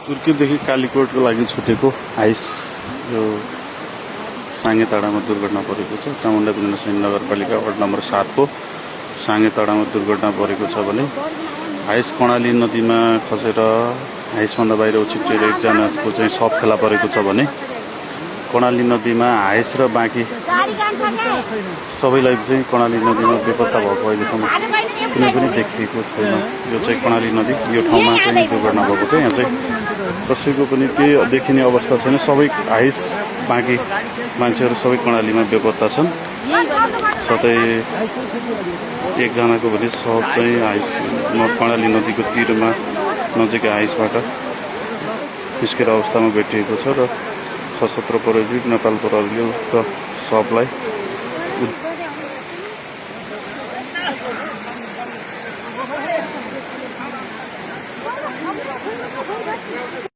तुर्कीदेखि कालीकोटको लागि छुटेको हाइस यो साङ्गेताडामा दुर्घटना परेको छ। चामुण्डा बिन्दु सैन नगरपालिका वार्ड नम्बर 7 को साङ्गेताडामा दुर्घटना परेको छ भने हाइस कर्णाली नदीमा खसेर हाइसभन्दा बाहिर उछिटिएर एकजनाको चाहिँ शव फेला परेको छ भने कर्णाली नदीमा हाइस र बाँकी सबैलाई चाहिँ कर्णाली नदीमा बेपत्ता भएको अहिलेसम्म कुनै पनि देखिएको छैन। यो चाहिँ कर्णाली नदी, यो ठाउँमा चाहिँ दुर्घटना भएको छ। यहाँ चाहिँ कसैको पनि केही देखिने अवस्था छैन। सबै हाइस बाँकी मान्छेहरू सबै कर्णालीमा बेपत्ता छन्। साथै एकजनाको भने शव चाहिँ हाइस कर्णाली नदीको तीरमा नजिकै हाइसबाट निस्केर अवस्थामा भेटिएको छ र सशस्त्र प्रहरी नेपाल प्रहरीले उक्त शवलाई